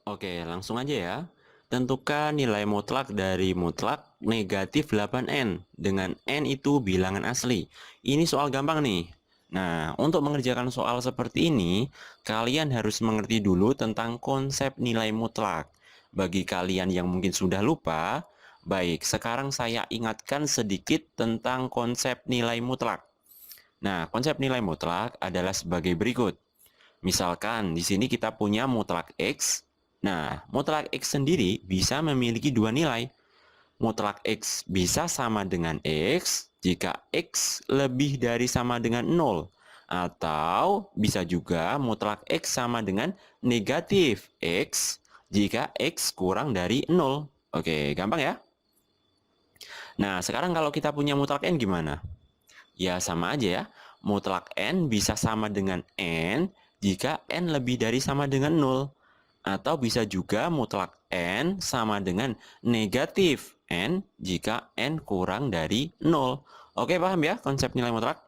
Oke, langsung aja ya. Tentukan nilai mutlak dari mutlak negatif 8n dengan n itu bilangan asli. Ini soal gampang nih. Nah, untuk mengerjakan soal seperti ini, kalian harus mengerti dulu tentang konsep nilai mutlak. Bagi kalian yang mungkin sudah lupa, baik, sekarang saya ingatkan sedikit tentang konsep nilai mutlak. Nah, konsep nilai mutlak adalah sebagai berikut. Misalkan di sini kita punya mutlak X. Nah, mutlak X sendiri bisa memiliki dua nilai. Mutlak X bisa sama dengan X jika X lebih dari sama dengan 0. Atau bisa juga mutlak X sama dengan negatif X jika X kurang dari 0. Oke, gampang ya? Nah, sekarang kalau kita punya mutlak N gimana? Ya, sama aja ya. Mutlak N bisa sama dengan N jika N lebih dari sama dengan 0. Atau bisa juga mutlak N sama dengan negatif N jika N kurang dari 0. Oke, paham ya konsep nilai mutlak?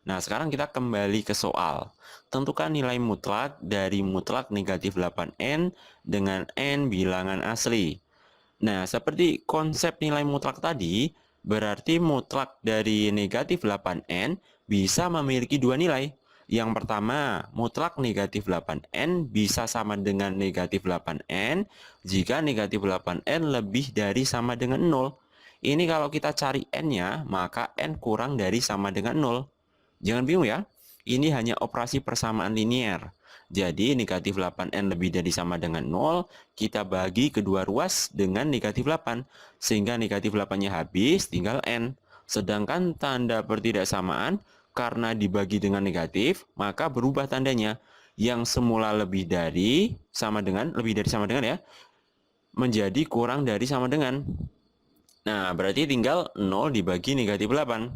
Nah, sekarang kita kembali ke soal. Tentukan nilai mutlak dari mutlak negatif 8N dengan N bilangan asli. Nah, seperti konsep nilai mutlak tadi, berarti mutlak dari negatif 8n bisa memiliki dua nilai. Yang pertama, mutlak negatif 8n bisa sama dengan negatif 8n jika negatif 8n lebih dari sama dengan 0. Ini kalau kita cari n-nya, maka n kurang dari sama dengan 0. Jangan bingung ya, ini hanya operasi persamaan linier. Jadi negatif 8n lebih dari sama dengan 0, kita bagi kedua ruas dengan negatif 8. Sehingga negatif 8-nya habis, tinggal n. Sedangkan tanda pertidaksamaan, karena dibagi dengan negatif, maka berubah tandanya. Yang semula lebih dari sama dengan ya, menjadi kurang dari sama dengan. Nah, berarti tinggal 0 dibagi negatif 8.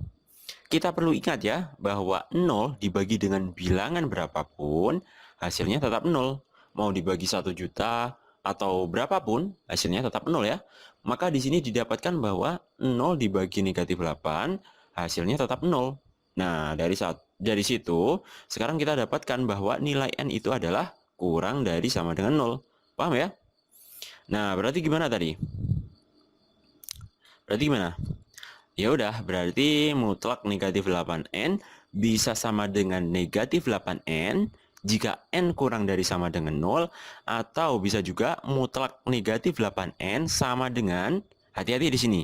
Kita perlu ingat ya, bahwa 0 dibagi dengan bilangan berapapun, hasilnya tetap 0. Mau dibagi 1 juta atau berapapun, hasilnya tetap 0 ya. Maka di sini didapatkan bahwa 0 dibagi negatif 8, hasilnya tetap 0. Nah, dari situ, sekarang kita dapatkan bahwa nilai n itu adalah kurang dari sama dengan 0. Paham ya? Nah, berarti gimana tadi? Berarti gimana? Ya udah, berarti mutlak negatif 8n bisa sama dengan negatif 8n jika n kurang dari sama dengan 0, atau bisa juga mutlak negatif 8n sama dengan, hati-hati di sini,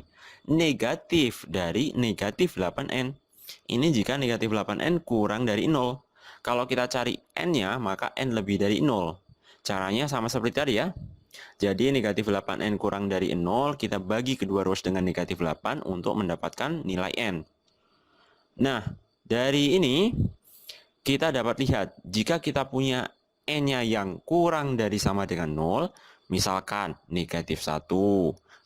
negatif dari negatif 8n. Ini jika negatif 8n kurang dari 0. Kalau kita cari n-nya, maka n lebih dari 0. Caranya sama seperti tadi ya. Jadi negatif 8n kurang dari 0, kita bagi kedua ruas dengan negatif 8 untuk mendapatkan nilai n. Nah, dari ini kita dapat lihat, jika kita punya n-nya yang kurang dari sama dengan 0, misalkan negatif 1,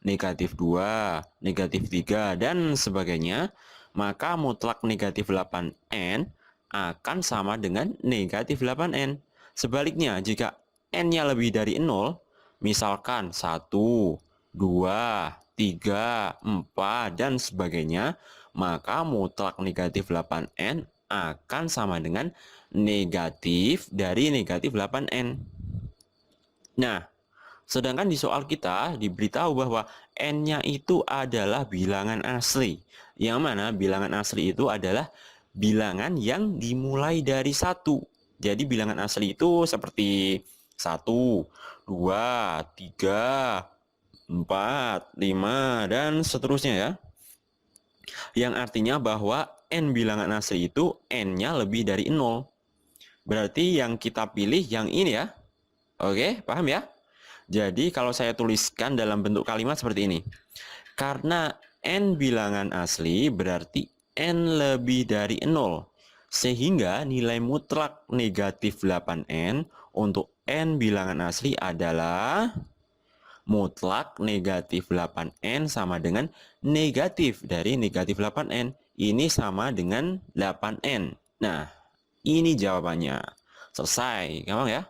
negatif 2, negatif 3, dan sebagainya, maka mutlak negatif 8n akan sama dengan negatif 8n. Sebaliknya, jika n-nya lebih dari 0, misalkan 1, 2, 3, 4, dan sebagainya, maka mutlak negatif 8n akan sama dengan negatif dari negatif 8n. Nah, sedangkan di soal kita diberitahu bahwa n-nya itu adalah bilangan asli. Yang mana bilangan asli itu adalah bilangan yang dimulai dari 1. Jadi bilangan asli itu seperti 1, 2, 3, 4, 5, dan seterusnya ya. Yang artinya bahwa n bilangan asli itu n-nya lebih dari 0. Berarti yang kita pilih yang ini ya. Oke, paham ya? Jadi kalau saya tuliskan dalam bentuk kalimat seperti ini. Karena n bilangan asli berarti n lebih dari 0. Sehingga nilai mutlak negatif 8n untuk n bilangan asli adalah mutlak negatif 8n sama dengan negatif dari negatif 8n. Ini sama dengan 8n. Nah, ini jawabannya. Selesai, gampang ya?